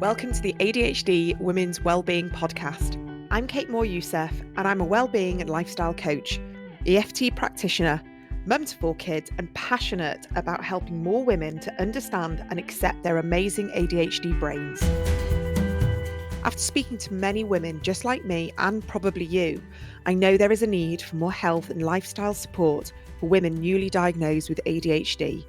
Welcome to the ADHD Women's Wellbeing podcast. I'm Kate Moore-Youssef, and I'm a wellbeing and lifestyle coach, EFT practitioner, mum to 4 kids, and passionate about helping more women to understand and accept their amazing ADHD brains. After speaking to many women just like me, and probably you, I know there is a need for more health and lifestyle support for women newly diagnosed with ADHD.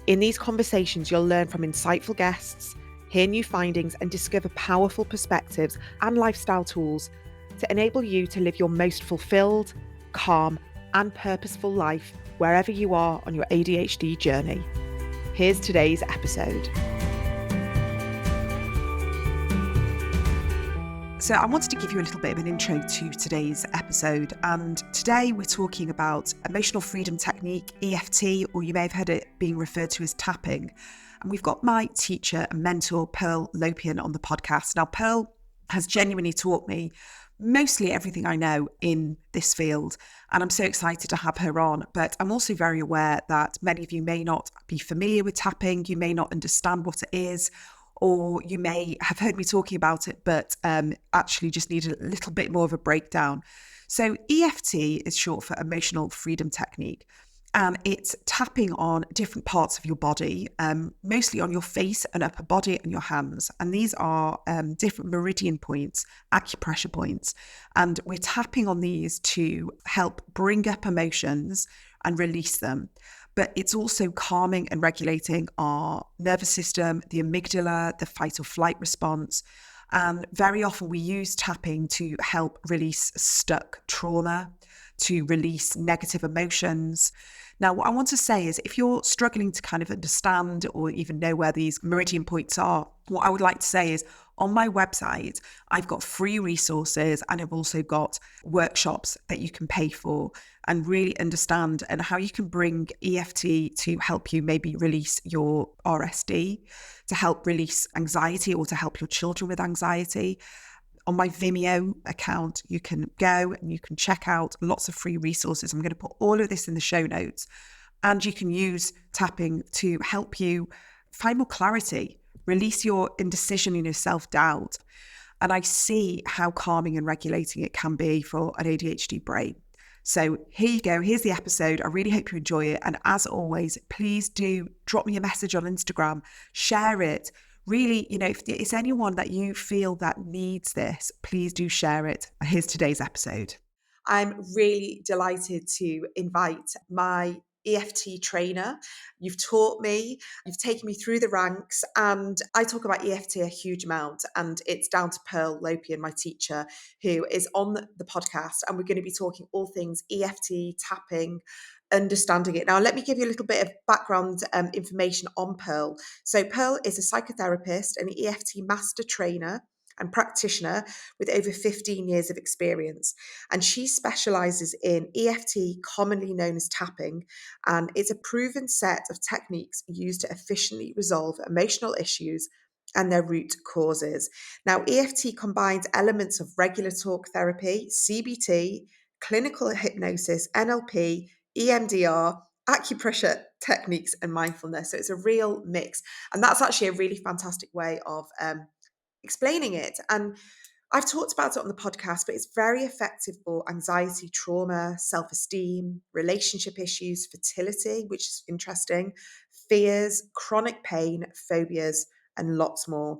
In these conversations, you'll learn from insightful guests, hear new findings, and discover powerful perspectives and lifestyle tools to enable you to live your most fulfilled, calm, and purposeful life wherever you are on your ADHD journey. Here's today's episode. So I wanted to give you a little bit of an intro to today's episode, and today we're talking about emotional freedom technique, EFT, or you may have heard it being referred to as tapping. And we've got my teacher and mentor, Pearl Lopian, on the podcast. Now, Pearl has genuinely taught me mostly everything I know in this field, and I'm so excited to have her on. But I'm also very aware that many of you may not be familiar with tapping, you may not understand what it is, or you may have heard me talking about it, but actually just need a little bit more of a breakdown. So EFT is short for emotional freedom technique. And it's tapping on different parts of your body, mostly on your face and upper body and your hands. And these are different meridian points, acupressure points. And we're tapping on these to help bring up emotions and release them. But it's also calming and regulating our nervous system, the amygdala, the fight or flight response. And very often we use tapping to help release stuck trauma, to release negative emotions. Now, what I want to say is if you're struggling to kind of understand or even know where these meridian points are, what I would like to say is on my website, I've got free resources and I've also got workshops that you can pay for and really understand and how you can bring EFT to help you maybe release your RSD, to help release anxiety or to help your children with anxiety. On my Vimeo account, you can go and you can check out lots of free resources. I'm going to put all of this in the show notes, and you can use tapping to help you find more clarity, release your indecision and your self-doubt. And I see how calming and regulating it can be for an ADHD brain. So here you go. Here's the episode. I really hope you enjoy it. And as always, please do drop me a message on Instagram, share it. Really, if it's anyone that you feel that needs this, please do share it. Here's today's episode. I'm really delighted to invite my EFT trainer. You've taught me, you've taken me through the ranks, and I talk about EFT a huge amount, and it's down to Pearl Lopian, my teacher, who is on the podcast, and we're going to be talking all things EFT, tapping, understanding it. Now, let me give you a little bit of background information on Pearl. So Pearl is a psychotherapist, an EFT master trainer and practitioner with over 15 years of experience. And she specializes in EFT, commonly known as tapping, and it's a proven set of techniques used to efficiently resolve emotional issues and their root causes. Now, EFT combines elements of regular talk therapy, CBT, clinical hypnosis, NLP, EMDR, acupressure techniques, and mindfulness. So it's a real mix. And that's actually a really fantastic way of explaining it. And I've talked about it on the podcast, but it's very effective for anxiety, trauma, self-esteem, relationship issues, fertility, which is interesting, fears, chronic pain, phobias, and lots more.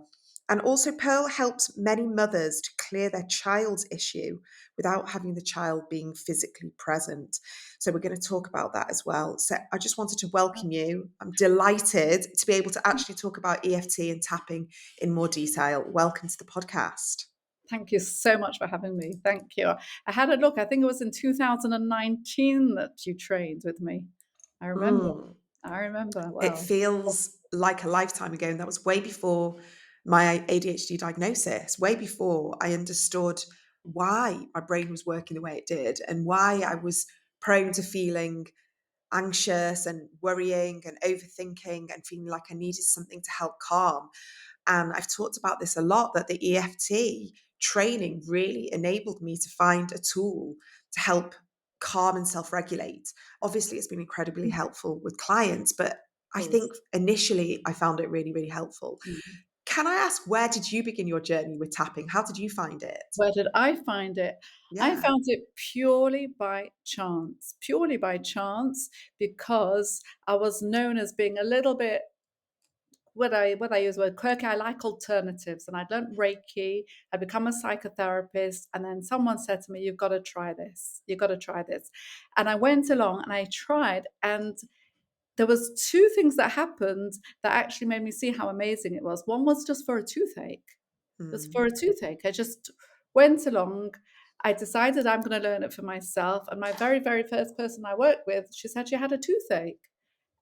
And also Pearl helps many mothers to clear their child's issue without having the child being physically present. So we're going to talk about that as well. So I just wanted to welcome you. I'm delighted to be able to actually talk about EFT and tapping in more detail. Welcome to the podcast. Thank you so much for having me. Thank you. I had a look. I think it was in 2019 that you trained with me. I remember. Wow. It feels like a lifetime ago. And that was way before my ADHD diagnosis, way before I understood why my brain was working the way it did and why I was prone to feeling anxious and worrying and overthinking and feeling like I needed something to help calm. And I've talked about this a lot, that the EFT training really enabled me to find a tool to help calm and self-regulate. Obviously, it's been incredibly helpful with clients, but I think initially I found it really, really helpful. Mhm. can I ask, where did you begin your journey with tapping? How did you find it? Where did I find it? I Yeah. found it purely by chance, because I was known as being a little bit, would I use the word quirky? I like alternatives, and I'd learnt Reiki. I'd become a psychotherapist, and then someone said to me, "You've got to try this. You've got to try this." And I went along and I tried, and there was two things that happened that actually made me see how amazing it was. One was just for a toothache. It was Mm. for a toothache. I just went along. I decided I'm going to learn it for myself. And my very, very first person I worked with, she said she had a toothache.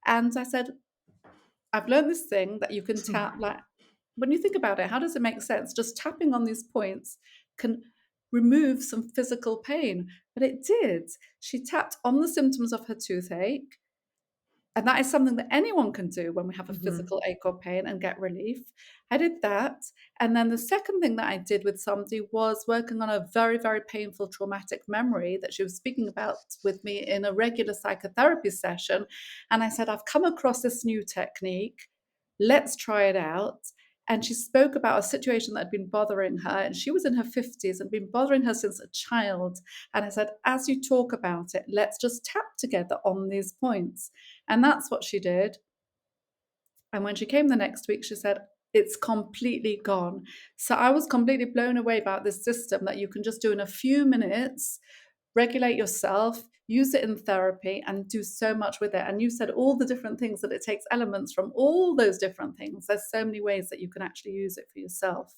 And I said, I've learned this thing that you can tap. Like, when you think about it, how does it make sense? Just tapping on these points can remove some physical pain. But it did. She tapped on the symptoms of her toothache, and that is something that anyone can do when we have a Mhm. physical ache or pain and get relief. I did that. And then the second thing that I did with somebody was working on a very, very painful traumatic memory that she was speaking about with me in a regular psychotherapy session. And I said, I've come across this new technique. Let's try it out. And she spoke about a situation that had been bothering her. And she was in her 50s and been bothering her since a child. And I said, as you talk about it, let's just tap together on these points. And that's what she did. And when she came the next week, she said, it's completely gone. So I was completely blown away about this system that you can just do in a few minutes, regulate yourself, use it in therapy, and do so much with it. And you said all the different things that it takes elements from all those different things. There's so many ways that you can actually use it for yourself.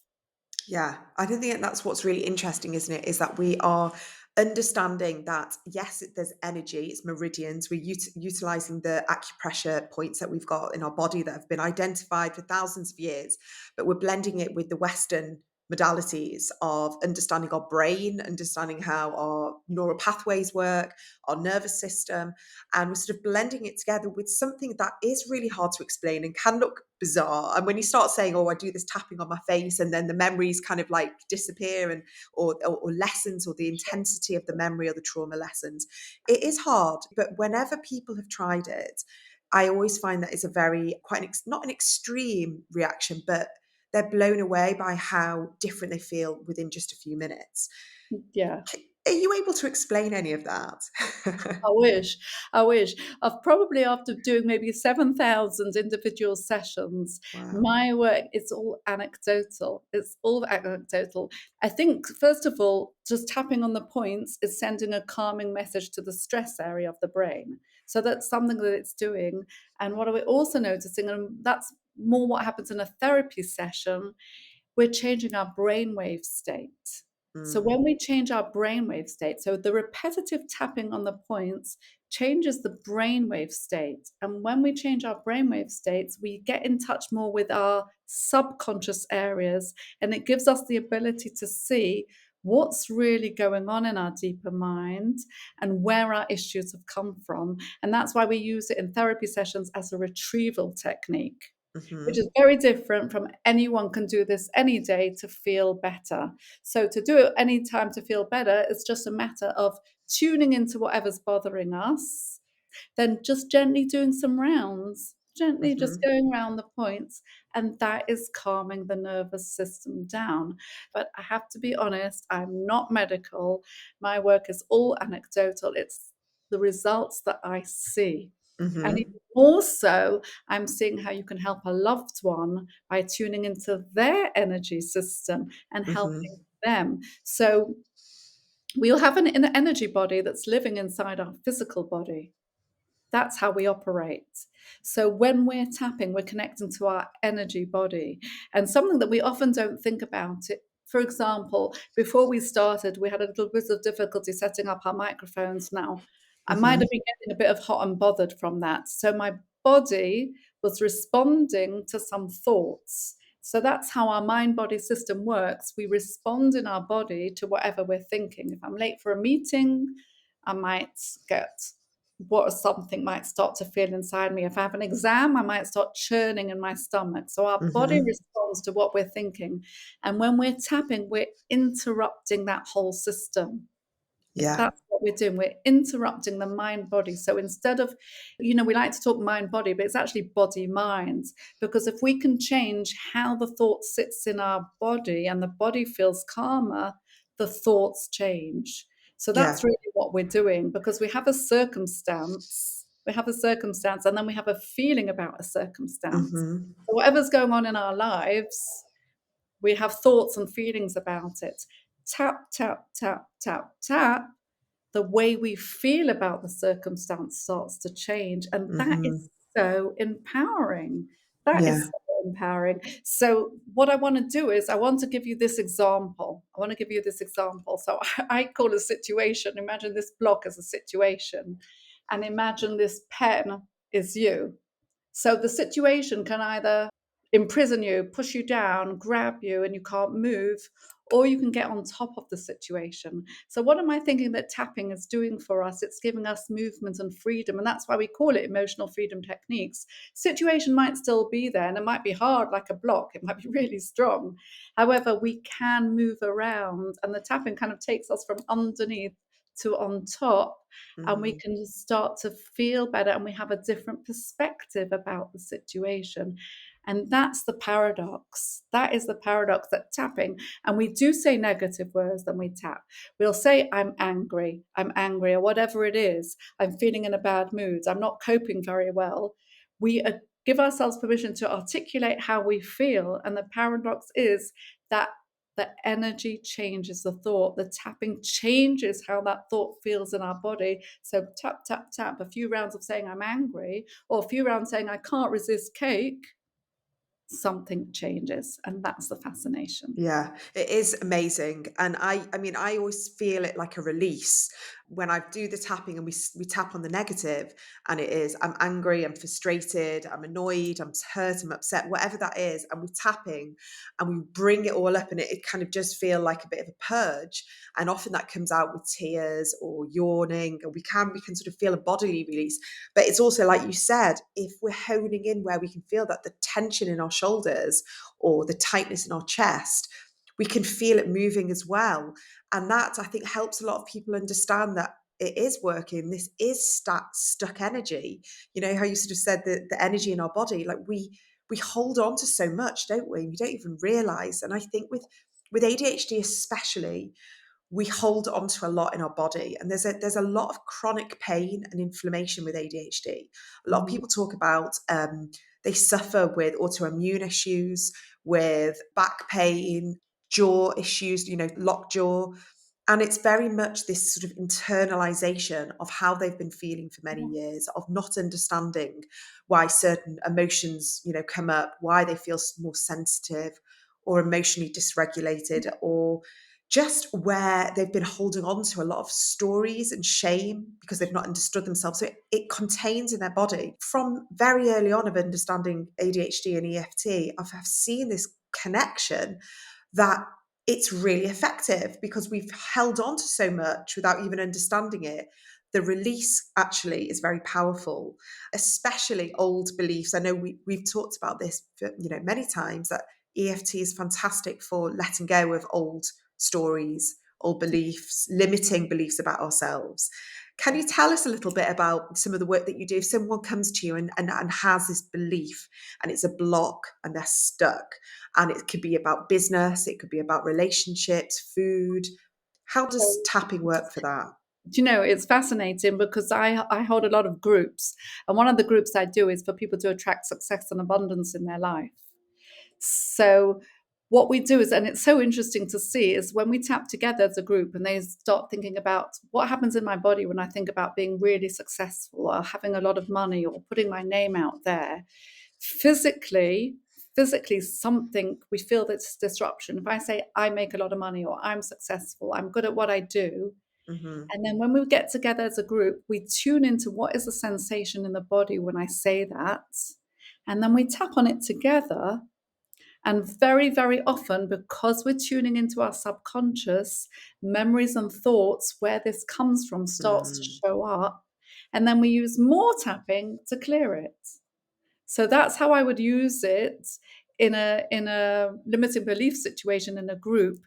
Yeah, I don't think that's what's really interesting, isn't it? Is that we are understanding that, yes, there's energy, it's meridians. We're utilizing the acupressure points that we've got in our body that have been identified for thousands of years, but we're blending it with the Western modalities of understanding our brain, understanding how our neural pathways work, our nervous system, and we're sort of blending it together with something that is really hard to explain and can look bizarre. And when you start saying, "Oh, I do this tapping on my face," and then the memories kind of like disappear, and or lessens, or the intensity of the memory or the trauma lessens, it is hard. But whenever people have tried it, I always find that it's a very quite not an extreme reaction, but they're blown away by how different they feel within just a few minutes. Yeah. Are you able to explain any of that? I wish. I wish. I've probably, after doing maybe 7,000 individual sessions, Wow. my work, it's all anecdotal. It's all anecdotal. I think, first of all, just tapping on the points is sending a calming message to the stress area of the brain. So that's something that it's doing. And what we're also noticing, and that's more what happens in a therapy session, we're changing our brainwave state. So Mm. when we change our brainwave state, so the repetitive tapping on the points changes the brainwave state. And when we change our brainwave states, we get in touch more with our subconscious areas, and it gives us the ability to see what's really going on in our deeper mind and where our issues have come from. And that's why we use it in therapy sessions as a retrieval technique, which Mhm. is very different from anyone can do this any day to feel better. So to do it any time to feel better, it's just a matter of tuning into whatever's bothering us, then just gently doing some rounds, gently just Mhm. going around the points, and that is calming the nervous system down. But I have to be honest, I'm not medical. My work is all anecdotal. It's the results that I see. And even Mhm. more so, I'm seeing how you can help a loved one by tuning into their energy system and helping Mhm. them. So we'll have an energy body that's living inside our physical body. That's how we operate. So when we're tapping, we're connecting to our energy body. And something that we often don't think about it. For example, before we started, we had a little bit of difficulty setting up our microphones now. I might Mhm. have been getting a bit of hot and bothered from that. So my body was responding to some thoughts. So that's how our mind body system works. We respond in our body to whatever we're thinking. If I'm late for a meeting, I might get what something might start to feel inside me. If I have an exam, I might start churning in my stomach. So our body Mhm. responds to what we're thinking. And when we're tapping, we're interrupting that whole system. Yeah. That's what we're doing. We're interrupting the mind body. So instead of, we like to talk mind body, but it's actually body mind. Because if we can change how the thought sits in our body and the body feels calmer, the thoughts change. So Yeah. that's really what we're doing, because we have a circumstance, and then we have a feeling about a circumstance. Hmm. So whatever's going on in our lives, we have thoughts and feelings about it. Tap, tap, tap, tap, tap. The way we feel about the circumstance starts to change. And that Hmm. is so empowering. That Yeah. is so empowering. So, what I want to do is, I want to give you this example. So, I call a situation, imagine this block as a situation, and imagine this pen is you. So the situation can either imprison you, push you down, grab you, and you can't move, or you can get on top of the situation. So, what am I thinking that tapping is doing for us? It's giving us movement and freedom. And that's why we call it emotional freedom techniques. Situation might still be there, and it might be hard like a block, it might be really strong. However, we can move around, and the tapping kind of takes us from underneath to on top, and we Hmm. can start to feel better, and we have a different perspective about the situation. And that's the paradox. That is the paradox, that tapping, and we do say negative words when we tap. We'll say, I'm angry, or whatever it is. I'm feeling in a bad mood. I'm not coping very well. We give ourselves permission to articulate how we feel. And the paradox is that the energy changes the thought. The tapping changes how that thought feels in our body. So tap, tap, tap, a few rounds of saying I'm angry, or a few rounds saying I can't resist cake, something changes. And that's the fascination. Yeah, it is amazing. And I mean, I always feel it like a release when I do the tapping and we tap on the negative, and it is, I'm angry, I'm frustrated, I'm annoyed, I'm hurt, I'm upset, whatever that is. And we're tapping and we bring it all up, and it kind of does feel like a bit of a purge. And often that comes out with tears or yawning, and we can sort of feel a bodily release. But it's also, like you said, if we're honing in where we can feel that, the tension in our shoulders or the tightness in our chest, we can feel it moving as well. And that, I think, helps a lot of people understand that it is working. This is stuck energy. You know how you sort of said the energy in our body, like we hold on to so much, don't we? We don't even realize. And I think with ADHD especially, we hold on to a lot in our body, and there's a lot of chronic pain and inflammation with ADHD. A lot of Mhm. people talk about they suffer with autoimmune issues, with back pain, jaw issues, locked jaw. And it's very much this sort of internalization of how they've been feeling for many years, of not understanding why certain emotions, come up, why they feel more sensitive or emotionally dysregulated, or just where they've been holding on to a lot of stories and shame because they've not understood themselves. So it contains in their body. From very early on of understanding ADHD and EFT, I've seen this connection that it's really effective because we've held on to so much without even understanding it. The release actually is very powerful, especially old beliefs. I know we've talked about this many times, that EFT is fantastic for letting go of old stories, old beliefs, limiting beliefs about ourselves. Can you tell us a little bit about some of the work that you do? If someone comes to you and has this belief and it's a block and they're stuck, and it could be about business, it could be about relationships, food. How does tapping work for that? It's fascinating, because I hold a lot of groups. And one of the groups I do is for people to attract success and abundance in their life. So what we do is, and it's so interesting to see, is when we tap together as a group and they start thinking about what happens in my body when I think about being really successful or having a lot of money or putting my name out there, physically something, we feel this disruption. If I say I make a lot of money, or I'm successful, I'm good at what I do, Hmm. and then when we get together as a group, we tune into what is the sensation in the body when I say that, and then we tap on it together. And very, very often, because we're tuning into our subconscious, memories and thoughts, where this comes from, starts to Mm. show up. And then we use more tapping to clear it. So that's how I would use it in a limiting belief situation in a group.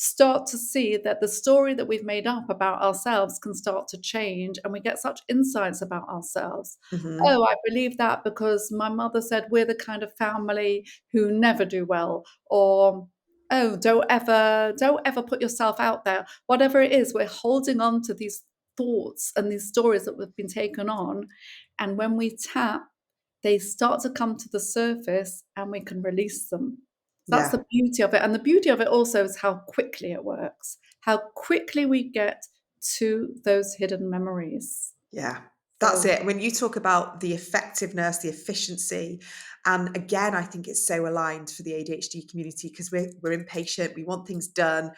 start to see that the story that we've made up about ourselves can start to change, and we get such insights about ourselves. Hmm. Oh, I believe that because my mother said we're the kind of family who never do well, or oh, don't ever put yourself out there. Whatever it is, we're holding on to these thoughts and these stories that we've been taken on, and when we tap, they start to come to the surface and we can release them. So that's Yeah. the beauty of it, and the beauty of it also is how quickly it works, how quickly we get to those hidden memories. Yeah, that's So it. When you talk about the effectiveness, the efficiency, and again, I think it's so aligned for the ADHD community because we're impatient, we want things done.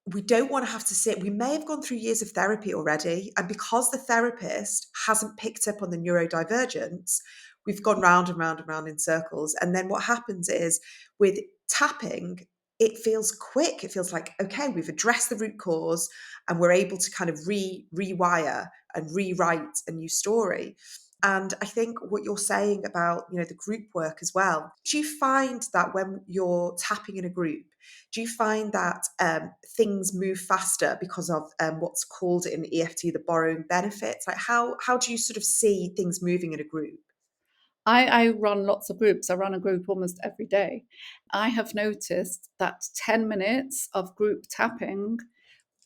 We don't want to have to sit. We may have gone through years of therapy already, and because the therapist hasn't picked up on the neurodivergence, we've gone round and round and round in circles. And then what happens is with tapping, it feels quick. It feels like, okay, we've addressed the root cause and we're able to kind of rewire and rewrite a new story. And I think what you're saying about, the group work as well, do you find that when you're tapping in a group, do you find that things move faster because of what's called in EFT the borrowing benefits? Like how do you sort of see things moving in a group? I run lots of groups. I run a group almost every day. I have noticed that 10 minutes of group tapping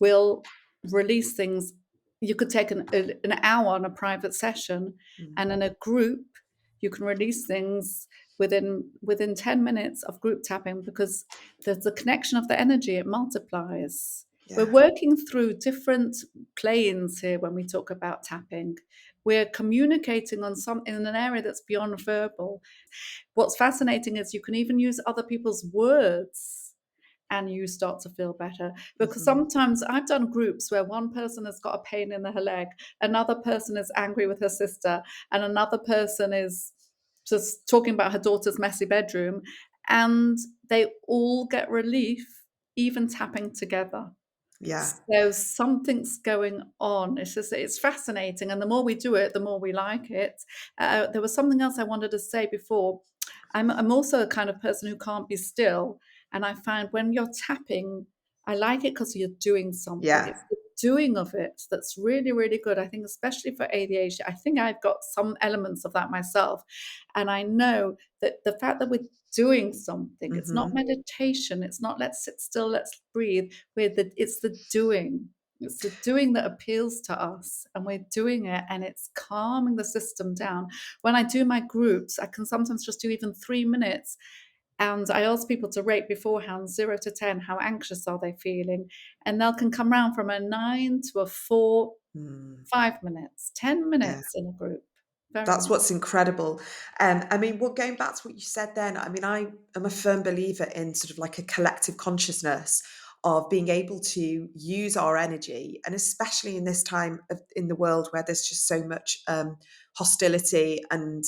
will release things. You could take an hour on a private session, Mm, and in a group, you can release things within 10 minutes of group tapping because there's a connection of the energy, it multiplies. We're yeah, working through different planes here when we talk about tapping. We're communicating on some in an area that's beyond verbal. What's fascinating is you can even use other people's words and you start to feel better. Because hmm, sometimes I've done groups where one person has got a pain in her leg, another person is angry with her sister, and another person is just talking about her daughter's messy bedroom. And they all get relief, even tapping together. yeah, So something's going on. It's fascinating, and the more we do it, the more we like it. There was something else I wanted to say before. I'm also a kind of person who can't be still, and I find when you're tapping, I like it because you're doing something. yeah, It's the doing of it that's really, really good. I think especially for ADHD, I think I've got some elements of that myself, and I know that the fact that we're doing something, it's not hmm, meditation, it's not let's sit still, let's breathe, it's the doing. It's the doing that appeals to us, and we're doing it, and it's calming the system down. When I do my groups, I can sometimes just do even 3 minutes, and I ask people to rate beforehand 0 to 10. How anxious are they feeling? And they can come round from a 9 to a 4, mm, 5 minutes, 10 yeah. minutes in a group. Very That's nice. what's incredible. I mean, well, going back to what you said then, I mean, I am a firm believer in sort of like a collective consciousness of being able to use our energy, and especially in this time in the world where there's just so much hostility and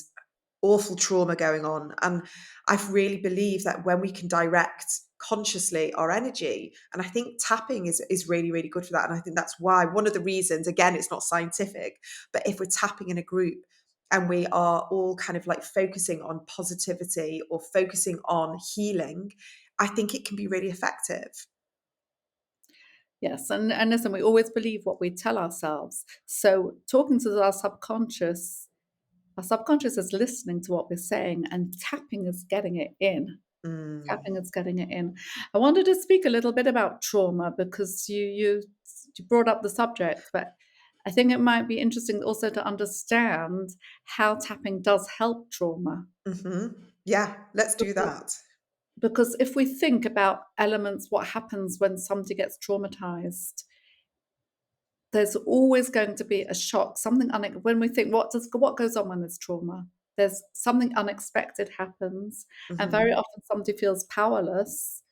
awful trauma going on. And I really believe that when we can direct consciously our energy, and I think tapping is really, really good for that. And I think that's why one of the reasons, again, it's not scientific, but if we're tapping in a group and we are all kind of like focusing on positivity or focusing on healing, I think it can be really effective. Yes, and listen, we always believe what we tell ourselves. So talking to our subconscious is listening to what we're saying, and tapping is getting it in. Mm, Tapping is getting it in. I wanted to speak a little bit about trauma because you brought up the subject, but I think it might be interesting also to understand how tapping does help trauma. hmm. Yeah, let's do Because that. because if we think about elements, what happens when somebody gets traumatized, there's always going to be a shock, something when we think what goes on when there's trauma. There's something unexpected happens, and very Hmm. often somebody feels powerless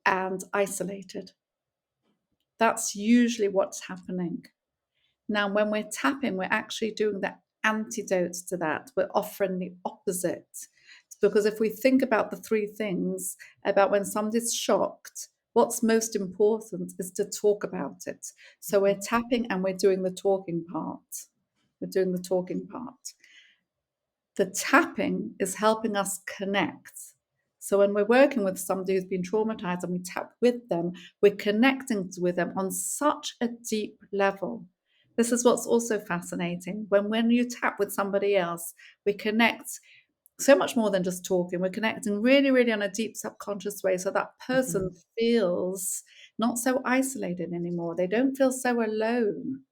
and isolated. That's usually what's happening. Now, when we're tapping, we're actually doing the antidote to that. We're offering the opposite. Because if we think about the three things about when somebody's shocked, what's most important is to talk about it. So we're tapping and we're doing the talking part. We're doing the talking part. The tapping is helping us connect. So when we're working with somebody who's been traumatized and we tap with them, we're connecting with them on such a deep level. This is what's also fascinating. When you tap with somebody else, we connect so much more than just talking. We're connecting really, really on a deep subconscious way so that person Mhm. feels not so isolated anymore. They don't feel so alone.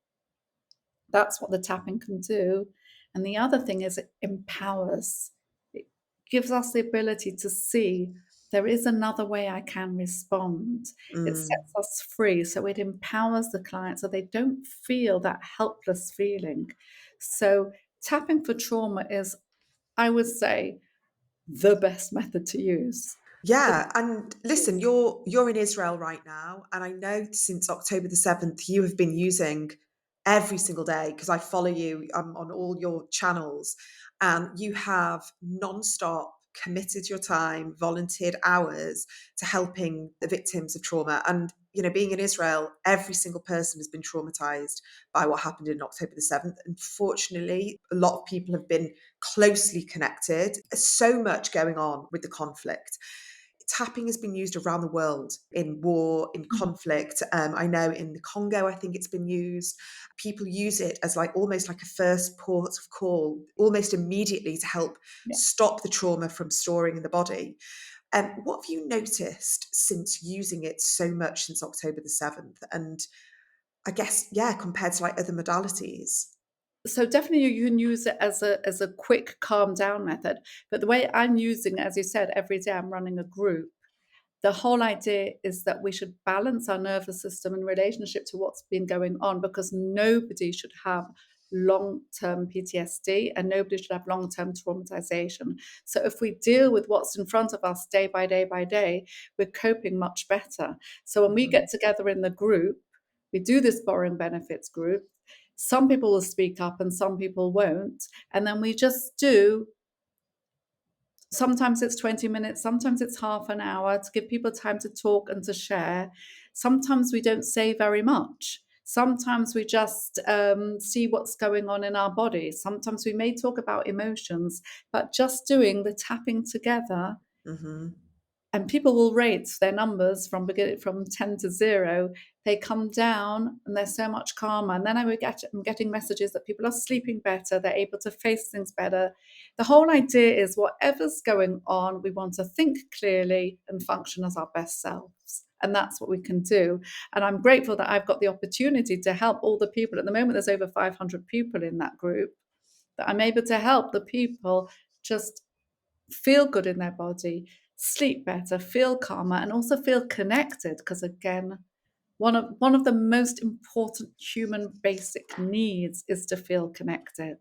That's what the tapping can do. And the other thing is it empowers. It gives us the ability to see there is another way I can respond. It Mm. sets us free. So it empowers the client so they don't feel that helpless feeling. So tapping for trauma is, I would say, the best method to use. The Yeah, and listen, you're in Israel right now, and I know since October the 7th you have been using every single day because I follow you on all your channels, and you have non-stop committed your time, volunteered hours to helping the victims of trauma. And being in Israel, every single person has been traumatized by what happened in October the 7th. Unfortunately, a lot of people have been closely connected. There's so much going on with the conflict. Tapping has been used around the world in war, in conflict. I know in the Congo, I think it's been used. People use it as like almost like a first port of call, almost immediately to help yeah. stop the trauma from storing in the body. What have you noticed since using it so much since October the 7th? And I guess, yeah, compared to like other modalities. So definitely you can use it as a quick calm down method. But the way I'm using it, as you said, every day I'm running a group. The whole idea is that we should balance our nervous system in relationship to what's been going on because nobody should have long-term PTSD and nobody should have long-term traumatization. So if we deal with what's in front of us day by day by day, we're coping much better. So when we Mhm. get together in the group, we do this borrowing benefits group. Some people will speak up and some people won't. And then we just do, sometimes it's 20 minutes, sometimes it's half an hour to give people time to talk and to share. Sometimes we don't say very much. Sometimes we just see what's going on in our bodies. Sometimes we may talk about emotions, but just doing the tapping together, Mhm. and people will rate their numbers from 10 to 0. They come down and they're so much calmer. And then I'm getting messages that people are sleeping better, they're able to face things better. The whole idea is whatever's going on, we want to think clearly and function as our best selves. And that's what we can do. And I'm grateful that I've got the opportunity to help all the people. At the moment, there's over 500 people in that group, that I'm able to help the people just feel good in their body, sleep better, feel calmer, and also feel connected. Because again, one of the most important human basic needs is to feel connected.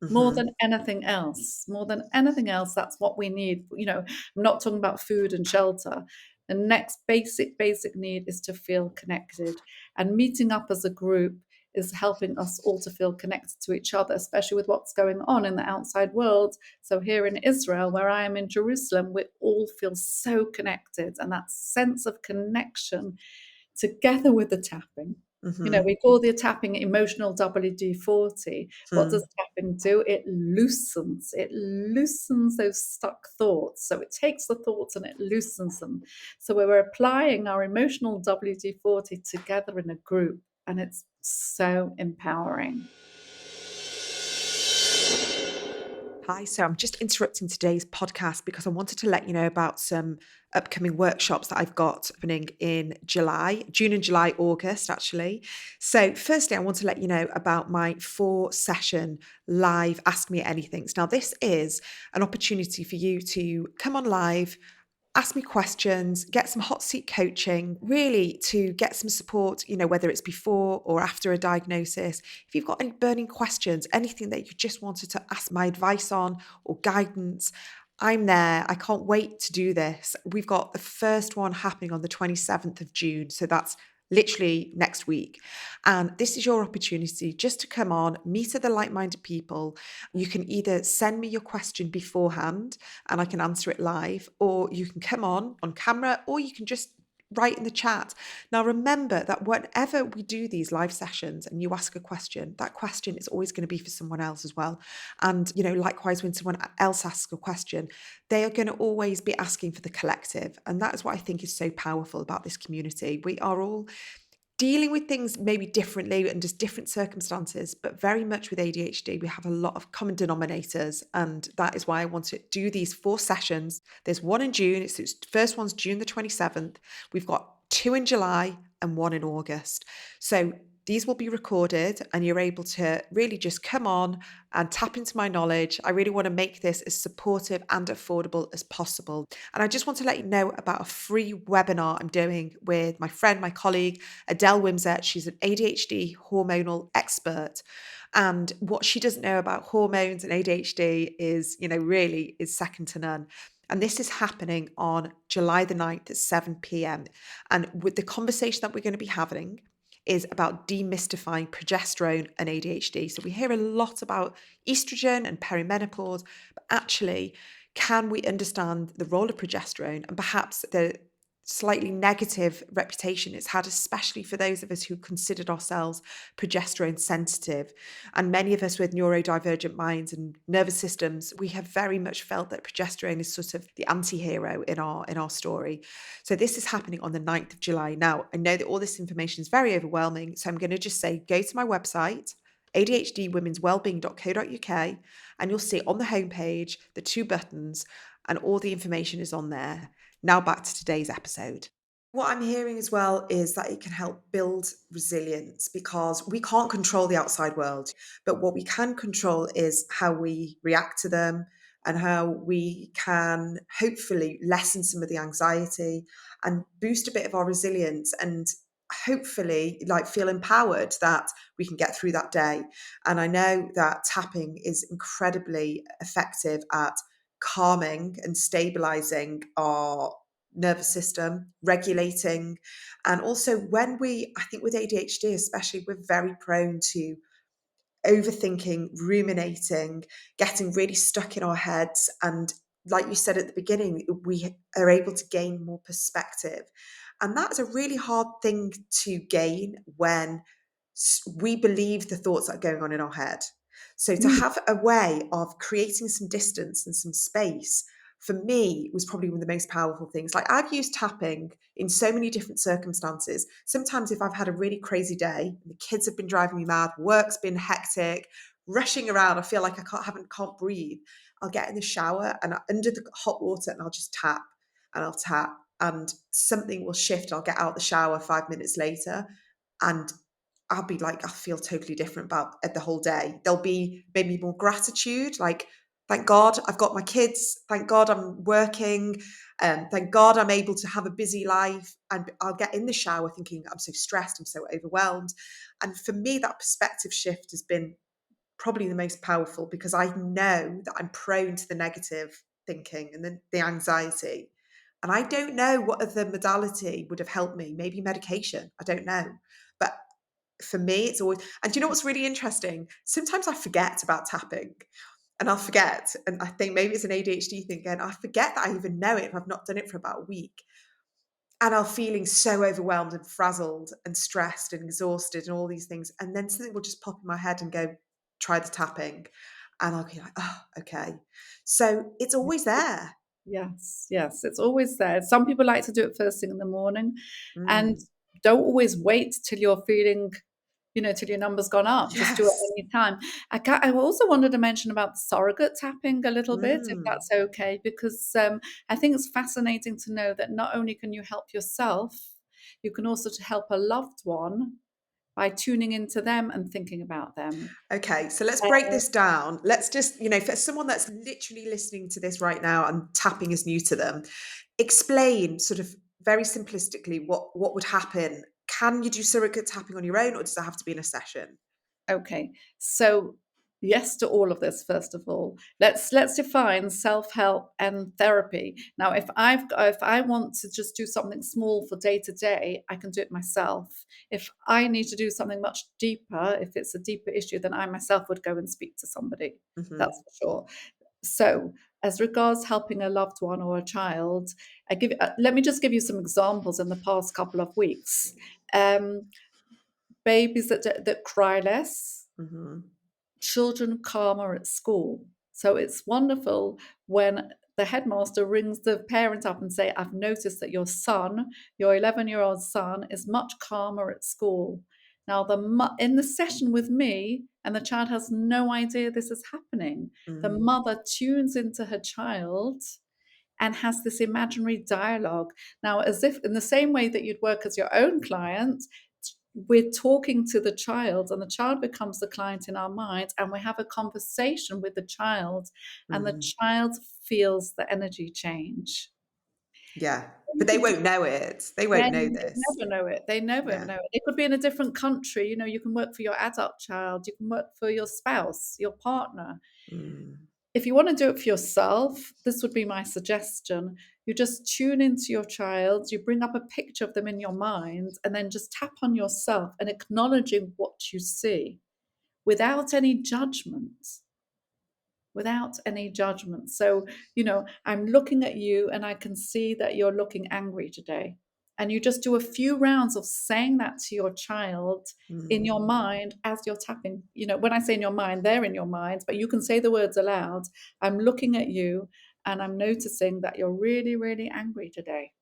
More Mhm. than anything else, more than anything else, that's what we need. I'm not talking about food and shelter. The next basic need is to feel connected. And meeting up as a group is helping us all to feel connected to each other, especially with what's going on in the outside world. So here in Israel, where I am in Jerusalem, we all feel so connected. And that sense of connection together with the tapping. Mhm. We call the tapping emotional WD-40. What Mhm. does tapping do? It loosens those stuck thoughts. So it takes the thoughts and it loosens them. So we're applying our emotional WD-40 together in a group, and it's so empowering. Hi, so I'm just interrupting today's podcast because I wanted to let you know about some upcoming workshops that I've got happening in June and July, August, actually. So, firstly, I want to let you know about my 4-session live Ask Me Anything. Now, this is an opportunity for you to come on live, ask me questions, get some hot seat coaching, really to get some support, whether it's before or after a diagnosis. If you've got any burning questions, anything that you just wanted to ask my advice on or guidance, I'm there. I can't wait to do this. We've got the first one happening on the 27th of June. So that's literally next week. And this is your opportunity just to come on, meet other like-minded people. You can either send me your question beforehand and I can answer it live, or you can come on camera, or you can just write in the chat. Now, remember that whenever we do these live sessions and you ask a question, that question is always going to be for someone else as well. And, likewise, when someone else asks a question, they are going to always be asking for the collective. And that is what I think is so powerful about this community. We are all dealing with things maybe differently and just different circumstances, but very much with ADHD, we have a lot of common denominators. And that is why I want to do these 4 sessions. There's one in June, it's first one's June the 27th. We've got 2 in July and 1 in August. So these will be recorded and you're able to really just come on and tap into my knowledge. I really want to make this as supportive and affordable as possible. And I just want to let you know about a free webinar I'm doing with my friend, my colleague, Adele Wimsett. She's an ADHD hormonal expert. And what she doesn't know about hormones and ADHD is, really is second to none. And this is happening on July the 9th at 7 p.m. And with the conversation that we're going to be having is about demystifying progesterone and ADHD. So we hear a lot about estrogen and perimenopause, but actually, can we understand the role of progesterone and perhaps the slightly negative reputation it's had, especially for those of us who considered ourselves progesterone sensitive? And many of us with neurodivergent minds and nervous systems, we have very much felt that progesterone is sort of the anti-hero in our story. So this is happening on the 9th of July. Now, I know that all this information is very overwhelming, so I'm going to just say go to my website, adhdwomenswellbeing.co.uk, and you'll see on the homepage the 2 buttons, and all the information is on there. Now back to today's episode. What I'm hearing as well is that it can help build resilience because we can't control the outside world, but what we can control is how we react to them and how we can hopefully lessen some of the anxiety and boost a bit of our resilience and hopefully feel empowered that we can get through that day. And I know that tapping is incredibly effective at calming and stabilizing our nervous system, regulating. And also I think with ADHD especially, we're very prone to overthinking, ruminating, getting really stuck in our heads. And like you said at the beginning, we are able to gain more perspective. And that's a really hard thing to gain when we believe the thoughts that are going on in our head. So to Mm. have a way of creating some distance and some space for me was probably one of the most powerful things. Like I've used tapping in so many different circumstances. Sometimes if I've had a really crazy day, the kids have been driving me mad, work's been hectic, rushing around, I feel like I can't breathe. I'll get in the shower and under the hot water and I'll just tap and I'll tap and something will shift. I'll get out the shower 5 minutes later and I'll be like, I feel totally different about the whole day. There'll be maybe more gratitude, like, thank God I've got my kids. Thank God I'm working. Thank God I'm able to have a busy life. And I'll get in the shower thinking, I'm so stressed, I'm so overwhelmed. And for me, that perspective shift has been probably the most powerful because I know that I'm prone to the negative thinking and the anxiety. And I don't know what other modality would have helped me. Maybe medication. I don't know. But for me, it's always, and do you know what's really interesting? Sometimes I forget about tapping and I'll forget. And I think maybe it's an ADHD thing again. I forget that I even know it if I've not done it for about a week. And I'm feeling so overwhelmed and frazzled and stressed and exhausted and all these things. And then something will just pop in my head and go, try the tapping. And I'll be like, oh, okay. So it's always there. Yes, yes, it's always there. Some people like to do it first thing in the morning and Mm. don't always wait till you're feeling, till your number's gone up. Just do it Yes. any time. I also wanted to mention about surrogate tapping a little bit, if Mm. that's okay, because I think it's fascinating to know that not only can you help yourself, you can also to help a loved one by tuning into them and thinking about them. Okay, so let's Uh, break this down. Let's just, for someone that's literally listening to this right now and tapping is new to them, explain sort of very simplistically what would happen. Can you do surrogate tapping on your own or does it have to be in a session? Okay, so yes to all of this. First of all, let's define self-help and therapy. Now, if I want to just do something small for day to day, I can do it myself. If I need to do something much deeper, if it's a deeper issue, then I myself would go and speak to somebody. Hmm. That's for sure. So as regards helping a loved one or a child, let me just give you some examples in the past couple of weeks. Um, Babies that cry less, Mm-hmm. children calmer at school. So it's wonderful when the headmaster rings the parent up and say, I've noticed that your son, your 11-year-old son, is much calmer at school. Now, in the session with me, and the child has no idea this is happening, the Mm. mother tunes into her child and has this imaginary dialogue. Now, as if in the same way that you'd work as your own client, we're talking to the child, and the child becomes the client in our mind, and we have a conversation with the child, and the Mm. child feels the energy change. Yeah. You But they could do won't know it. They They won't know this. never know it. They never Yeah. know it. They could be in a different country. You can work for your adult child. You can work for your spouse, your partner. Mm. If you want to do it for yourself, this would be my suggestion. You just tune into your child, you bring up a picture of them in your mind, and then just tap on yourself and acknowledging what you see without any judgment. Without any judgment. So, I'm looking at you and I can see that you're looking angry today. And you just do a few rounds of saying that to your child in your Mm. mind as you're tapping. When I say in your mind, they're in your mind, but you can say the words aloud. I'm looking at you and I'm noticing that you're really, really angry today.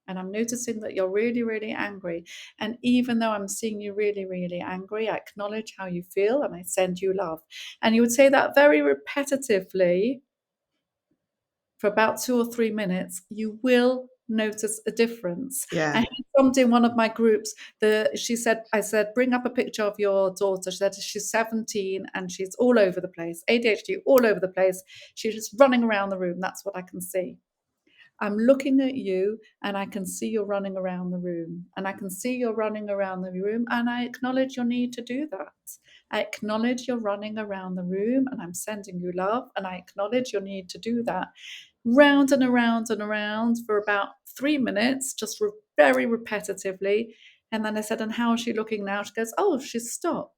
And I'm noticing that you're really, really angry. And even though I'm seeing you really, really angry, I acknowledge how you feel and I send you love. And you would say that very repetitively for about 2 or 3 minutes, you will notice a difference. I Yeah. had somebody in one of my groups, I said, bring up a picture of your daughter. She said she's 17 and she's all over the place, ADHD all over the place. She's just running around the room. That's what I can see. I'm looking at you and I can see you're running around the room. And I can see you're running around the room and I acknowledge your need to do that. I acknowledge you're running around the room and I'm sending you love and I acknowledge your need to do that. Round and around and around for about 3 minutes, just very repetitively. And then I said, and how is she looking now? She goes, oh, she's stopped.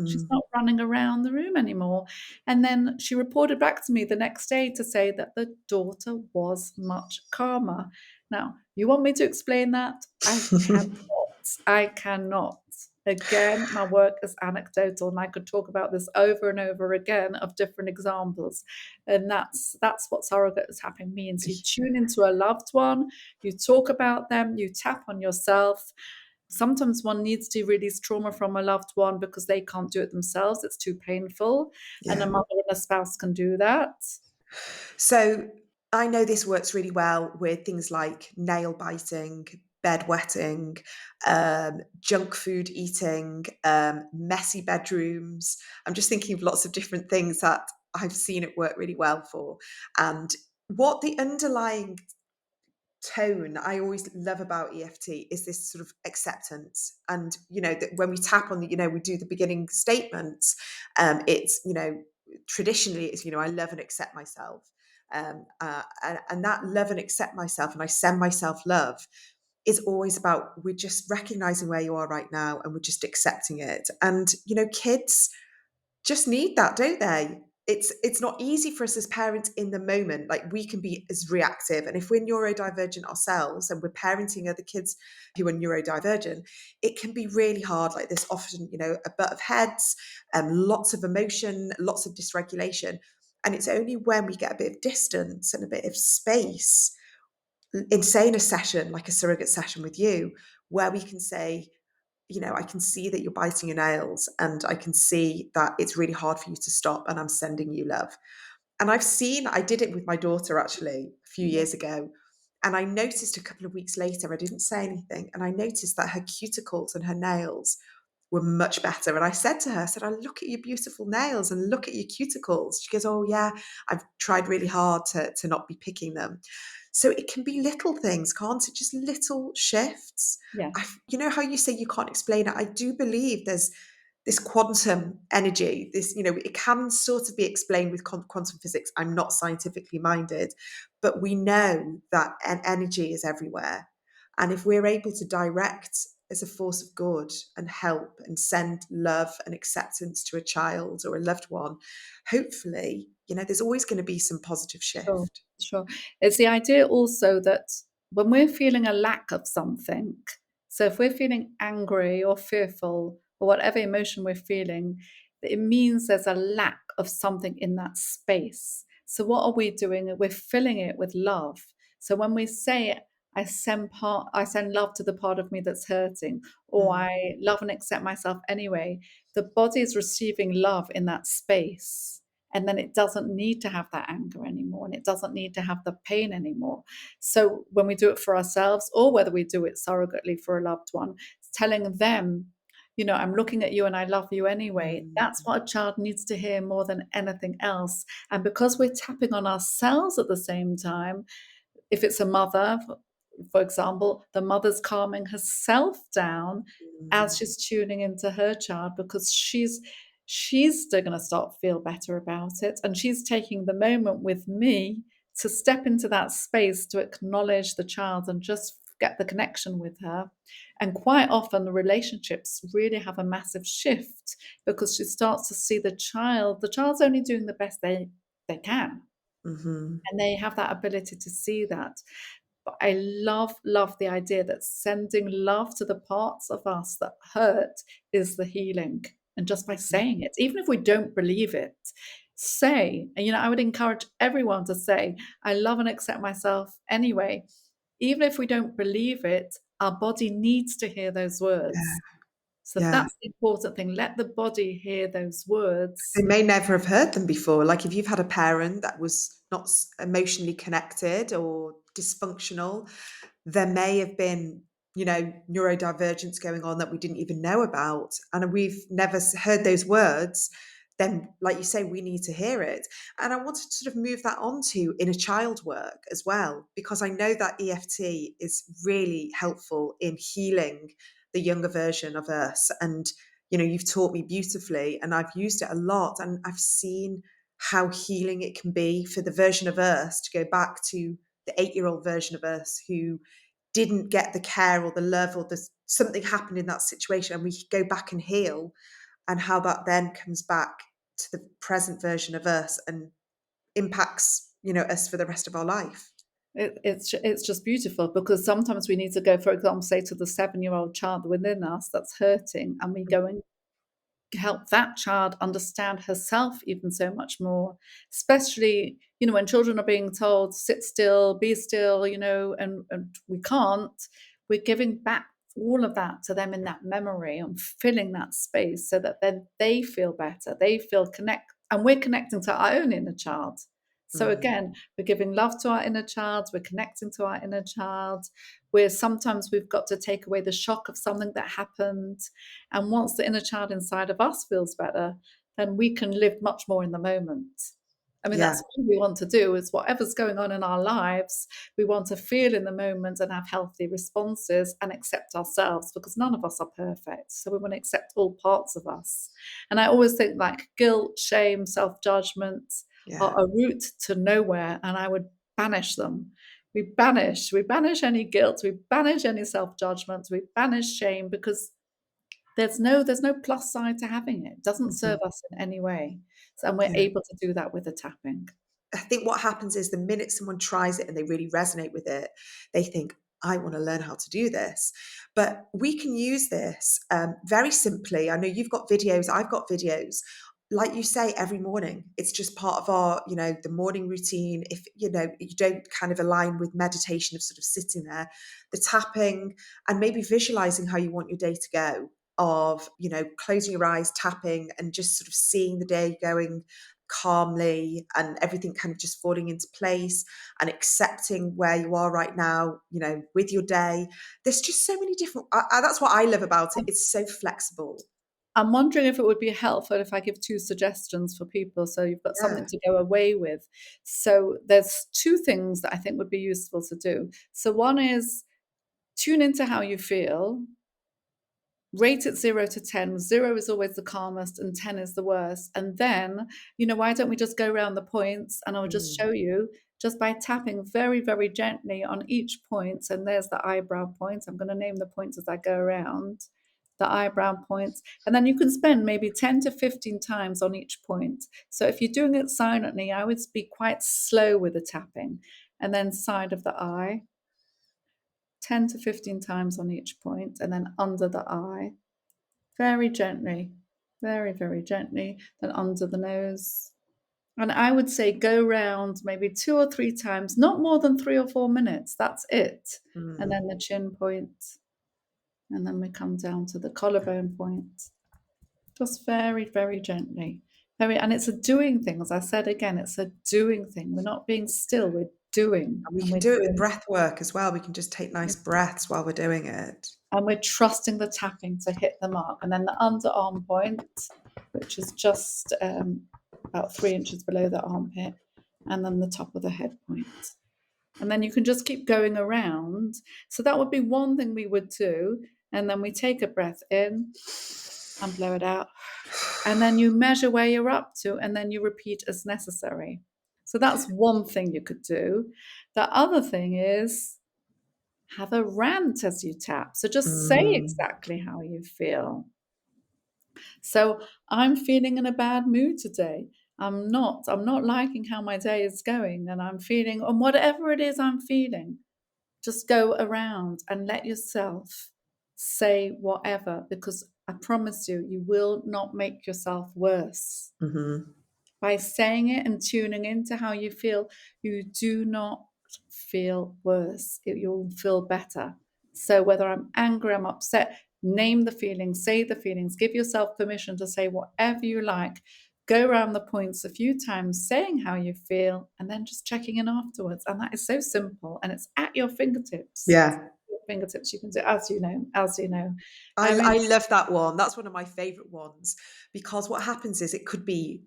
She's Mm. not running around the room anymore. And then she reported back to me the next day to say that the daughter was much calmer. Now, you want me to explain that? I cannot. I cannot. Again, my work is anecdotal, and I could talk about this over and over again of different examples. And that's what surrogate tapping means. You tune into a loved one, you talk about them, you tap on yourself. Sometimes one needs to release trauma from a loved one because they can't do it themselves. It's too painful. And a Yeah. mother and a spouse can do that. So I know this works really well with things like nail biting, bedwetting, junk food eating, messy bedrooms. I'm just thinking of lots of different things that I've seen it work really well for. And what the underlying tone I always love about EFT is this sort of acceptance. And, that when we tap on we do the beginning statements, it's, traditionally it's, I love and accept myself. And that love and accept myself and I send myself love is always about we're just recognizing where you are right now and we're just accepting it. And, kids just need that, don't they? It's not easy for us as parents in the moment. Like we can be as reactive, and if we're neurodivergent ourselves and we're parenting other kids who are neurodivergent, it can be really hard. Like there's often, a butt of heads, lots of emotion, lots of dysregulation, and it's only when we get a bit of distance and a bit of space, in saying a session like a surrogate session with you, where we can say, I can see that you're biting your nails and I can see that it's really hard for you to stop and I'm sending you love. And I did it with my daughter actually a few Yeah. years ago. And I noticed a couple of weeks later, I didn't say anything. And I noticed that her cuticles and her nails were much better. And I said to her, I said, I look at your beautiful nails and look at your cuticles. She goes, oh yeah, I've tried really hard to not be picking them. So it can be little things, can't it? Just little shifts. Yeah. You know how you say you can't explain it? I do believe there's this quantum energy, it can sort of be explained with quantum physics. I'm not scientifically minded, but we know that energy is everywhere. And if we're able to direct as a force of good and help and send love and acceptance to a child or a loved one, hopefully, there's always going to be some positive Sure, shift. sure. It's the idea also that when we're feeling a lack of something, so if we're feeling angry or fearful or whatever emotion we're feeling, it means there's a lack of something in that space. So what are we doing? We're filling it with love. So when we say, I send love to the part of me that's hurting, or Mm, I love and accept myself anyway, the body is receiving love in that space. And then it doesn't need to have that anger anymore, and it doesn't need to have the pain anymore. So when we do it for ourselves, or whether we do it surrogately for a loved one, it's telling them, I'm looking at you and I love you anyway. mm, That's what a child needs to hear more than anything else. And because we're tapping on ourselves at the same time, if it's a mother, for example, the mother's calming herself down as mm, she's tuning into her child, because she's still going to start to feel better about it, and she's taking the moment with me to step into that space to acknowledge the child and just get the connection with her. And quite often the relationships really have a massive shift, because she starts to see the child's only doing the best they can, mhm, and they have that ability to see that. But I love the idea that sending love to the parts of us that hurt is the healing. And just by mhm. saying it, even if we don't believe it, say, and I would encourage everyone to say, I love and accept myself anyway. Even if we don't believe it, our body needs to hear those Yeah, words. So yeah. that's the important thing. Let the body hear those They words. may never have heard them before. Like if you've had a parent that was not emotionally connected or dysfunctional, there may have been, neurodivergence going on that we didn't even know about. And we've never heard those words. Then, like you say, we need to hear it. And I wanted to sort of move that on to inner child work as well, because I know that EFT is really helpful in healing the younger version of us. And you've taught me beautifully and I've used it a lot, and I've seen how healing it can be for the version of us to go back to the 8-year-old version of us who didn't get the care or the love, or there's something happened in that situation, and we go back and heal, and how that then comes back to the present version of us and impacts us for the rest of our life. It's just beautiful, because sometimes we need to go, for example, say to the 7-year-old child within us that's hurting, and we go and help that child understand herself even so much more, especially, when children are being told, sit still, be still, and we can't, we're giving back all of that to them in that memory and filling that space so that then they feel better, they feel and we're connecting to our own inner child. So Mm, again, we're giving love to our inner child, we're connecting to our inner child, where sometimes we've got to take away the shock of something that happened, and once the inner child inside of us feels better, then we can live much more in the moment. I mean, yeah. that's what we want to do, is whatever's going on in our lives, we want to feel in the moment and have healthy responses and accept ourselves, because none of us are perfect. So we want to accept all parts of us. And I always think like guilt, shame, self-judgment Yeah. are a route to nowhere, and I would banish them. We banish any guilt, we banish any self-judgment, we banish shame, because there's no plus side to having it. It doesn't serve Mhm. us in any way. So, and we're Yeah. able to do that with the tapping. I think what happens is the minute someone tries it and they really resonate with it, they think, I want to learn how to do this. But we can use this very simply. I know you've got videos, I've got videos. Like you say, every morning, it's just part of our, the morning routine. If, you don't kind of align with meditation of sort of sitting there, the tapping and maybe visualizing how you want your day to go, of, closing your eyes, tapping, and just sort of seeing the day going calmly and everything kind of just falling into place, and accepting where you are right now, with your day. There's just so many different, that's what I love about it. It's so flexible. I'm wondering if it would be helpful if I give 2 suggestions for people, so you've got Yeah. something to go away with. So there's 2 things that I think would be useful to do. So one is tune into how you feel. Rate it 0 to 10. 0 is always the calmest and 10 is the worst. And then, why don't we just go around the points, and I'll just Mm. show you just by tapping very, very gently on each point. And there's the eyebrow point. I'm going to name the points as I go around. the eyebrow points, and then you can spend maybe 10 to 15 times on each point. So if you're doing it silently, I would be quite slow with the tapping, and then side of the eye, 10 to 15 times on each point, and then under the eye, very gently, very, very gently, then under the nose. And I would say go round maybe 2 or 3 times, not more than 3 or 4 minutes, that's it. And then Mm. the chin point, and then we come down to the collarbone point. Just very, very gently. And it's a doing thing. As I said again, it's a doing thing. We're not being still, we're doing, And we and can we're do it with doing. breath work as well. We can just take nice breaths while we're doing it. And we're trusting the tapping to hit the mark. And then the underarm point, which is just about 3 inches below the armpit, and then the top of the head point. And then you can just keep going around. So that would be one thing we would do. And then we take a breath in and blow it out. And then you measure where you're up to, and then you repeat as necessary. So that's one thing you could do. The other thing is have a rant as you tap. So just say Mm. exactly how you feel. So I'm feeling in a bad mood today. I'm not liking how my day is going, and I'm feeling, and whatever it is I'm feeling, just go around and let yourself say whatever, because I promise you, you will not make yourself worse. Mm-hmm. By saying it and tuning into how you feel, you do not feel worse. You'll feel better. So whether I'm angry, I'm upset, name the feelings, say the feelings, give yourself permission to say whatever you like. Go around the points a few times, saying how you feel, and then just checking in afterwards. And that is so simple, and it's at your fingertips. It's Yeah. at your fingertips. You can do, as you know, as you know. I I mean, love that one. That's one of my favorite ones because what happens is it could be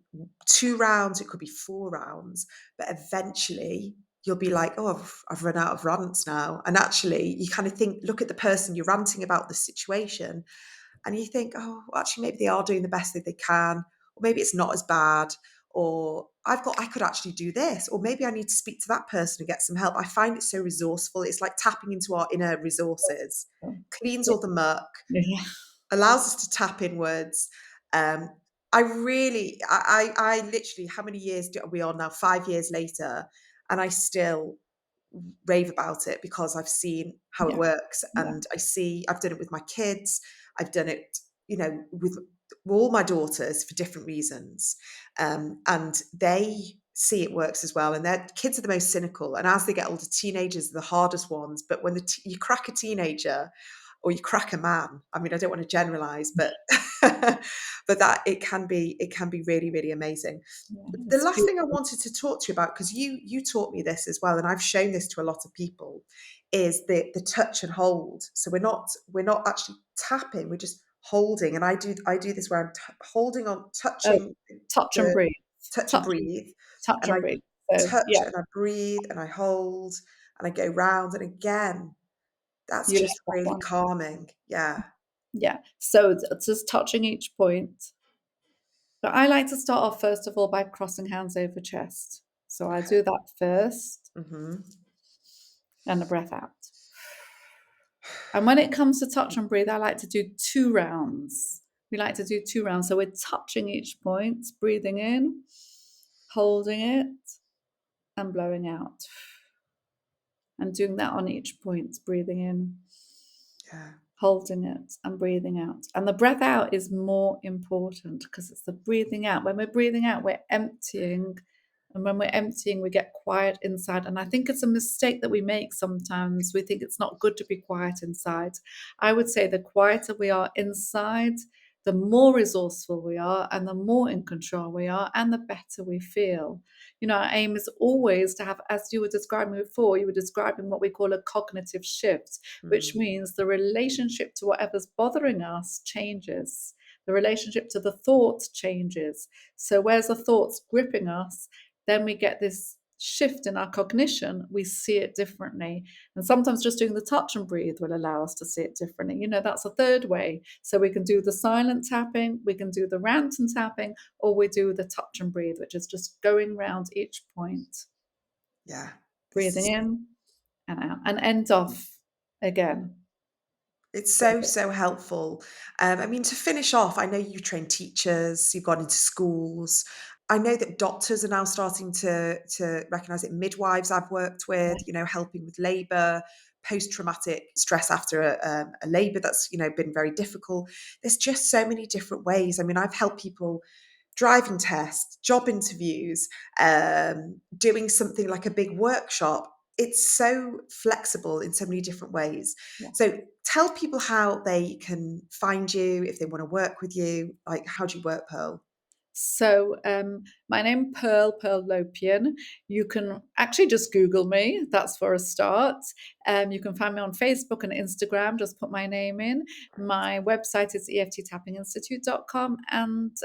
2 rounds, it could be 4 rounds, but eventually you'll be like, oh, I've run out of rants now. And actually, you kind of think, look at the person you're ranting about the situation, and you think, oh, well, actually, maybe they are doing the best that they can, or maybe it's not as bad, or I could actually do this, or maybe I need to speak to that person and get some help. I find it so resourceful. It's like tapping into our inner resources, cleans all the muck, yeah, allows us to tap inwards. Um, I literally, how many years are we on now? 5 years later, and I still rave about it because I've seen how it yeah, works, yeah, and I've done it with my kids. I've done it, with all my daughters for different reasons, and they see it works as well. And their kids are the most cynical, and as they get older, teenagers are the hardest ones. But when you crack a teenager, or you crack a man. I mean, I don't want to generalize, but but that it can be really, really amazing. yeah. The It's last thing I beautiful. wanted to talk to you about, because you taught me this as well, and I've shown this to a lot of people, is the touch and hold. So we're not actually tapping, we're just holding. And I do this where I'm holding on, Oh, touching touch and the breathe. touch and Touch breathe, touch and and I breathe. So, touch yeah, and I breathe and I hold and I go round and again. That's you like just that really one. calming. Yeah. Yeah. So it's just touching each point. But I like to start off, first of all, by crossing hands over chest. So I Okay. do that first, Mhm. and a breath out. And when it comes to touch and breathe, I like to do 2 rounds. We like to do 2 rounds. So we're touching each point, breathing in, holding it, and blowing out. And doing that on each point, breathing in, Yeah. holding it, and breathing out. And the breath out is more important because it's the breathing out. When we're breathing out, we're emptying. And when we're emptying, we get quiet inside. And I think it's a mistake that we make sometimes. We think it's not good to be quiet inside. I would say the quieter we are inside, the more resourceful we are, and the more in control we are, and the better we feel. Our aim is always to have, as you were describing before, you were describing what we call a cognitive shift, which Mm. means the relationship to whatever's bothering us changes. The relationship to the thought changes. So, where's the thoughts gripping us? Then we get this shift in our cognition. We see it differently. And sometimes just doing the touch and breathe will allow us to see it differently. That's a third way. So, we can do the silent tapping, we can do the rant and tapping, or we do the touch and breathe, which is just going round each point, Yeah. This breathing is in and out, and end off again. It's so helpful. I mean, to finish off, I know you train teachers, you've gone into schools. I know that doctors are now starting to recognise it. Midwives I've worked with, helping with labour, post-traumatic stress after a labour that's, been very difficult. There's just so many different ways. I mean, I've helped people driving tests, job interviews, doing something like a big workshop. It's so flexible in so many different ways. Yeah. So tell people how they can find you if they want to work with you. Like, how do you work, Pearl? So my name Pearl Lopian. You can actually just Google me. That's for a start. You can find me on Facebook and Instagram. Just put my name in. My website is efttappinginstitute.com, and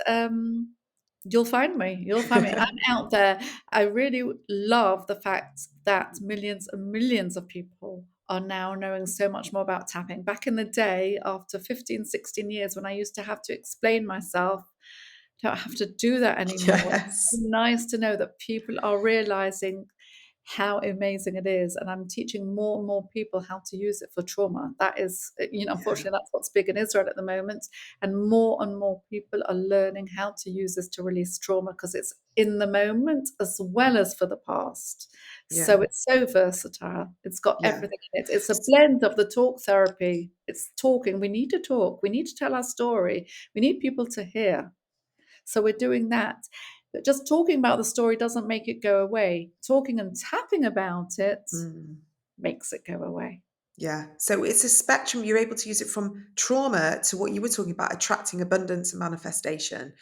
you'll find me. You'll find me. I'm out there. I really love the fact that millions and millions of people are now knowing so much more about tapping. Back in the day, after 15, 16 years, when I used to have to explain myself, don't have to do that anymore. Yes. It's nice to know that people are realizing how amazing it is, and I'm teaching more and more people how to use it for trauma. That is, Yeah. unfortunately, that's what's big in Israel at the moment, and more people are learning how to use this to release trauma because it's in the moment as well as for the past. Yeah. So it's so versatile. It's got Yeah. everything in it. It's a blend of the talk therapy. It's talking. We need to talk. We need to tell our story. We need people to hear. So we're doing that. But just talking about the story doesn't make it go away. Talking and tapping about it Mm. makes it go away. Yeah. So it's a spectrum. You're able to use it from trauma to what you were talking about, attracting abundance and manifestation.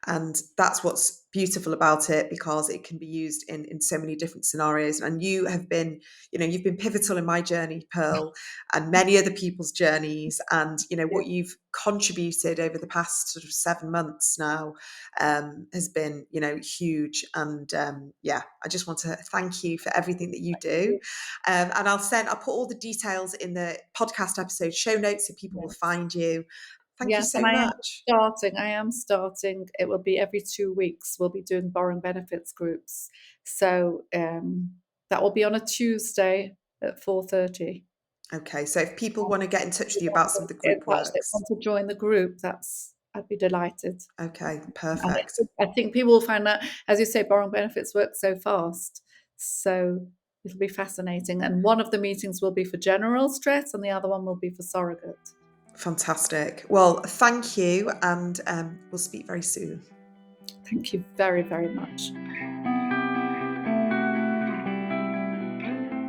And that's what's beautiful about it, because it can be used in so many different scenarios. And you have been, you've been pivotal in my journey, Pearl, and many other people's journeys. And, Yeah. what you've contributed over the past sort of 7 months now has been, huge. And I just want to thank you for everything that you do. And I'll put all the details in the podcast episode show notes so people will Yes. find you. Thank you Yes, so and much. I am starting. It will be every 2 weeks. We'll be doing borrowing benefits groups. So that will be on a Tuesday at 4:30. Okay, so if people want to get in touch with you about some of the Get in group touch. They works, want to join the group. I'd be delighted. okay, And perfect. I think people will find that, as you say, borrowing benefits work so fast. So it'll be fascinating. And one of the meetings will be for general stress, and the other one will be for surrogate. Fantastic. Well, thank you, and we'll speak very soon. Thank you very, very much.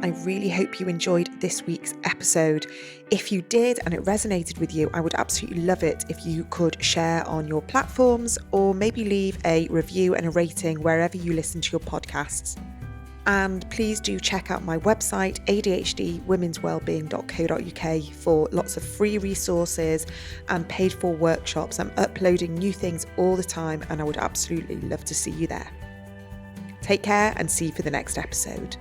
I really hope you enjoyed this week's episode. If you did and it resonated with you, I would absolutely love it if you could share on your platforms, or maybe leave a review and a rating wherever you listen to your podcasts. And please do check out my website, adhdwomenswellbeing.co.uk, for lots of free resources and paid for workshops. I'm uploading new things all the time, and I would absolutely love to see you there. Take care, and see you for the next episode.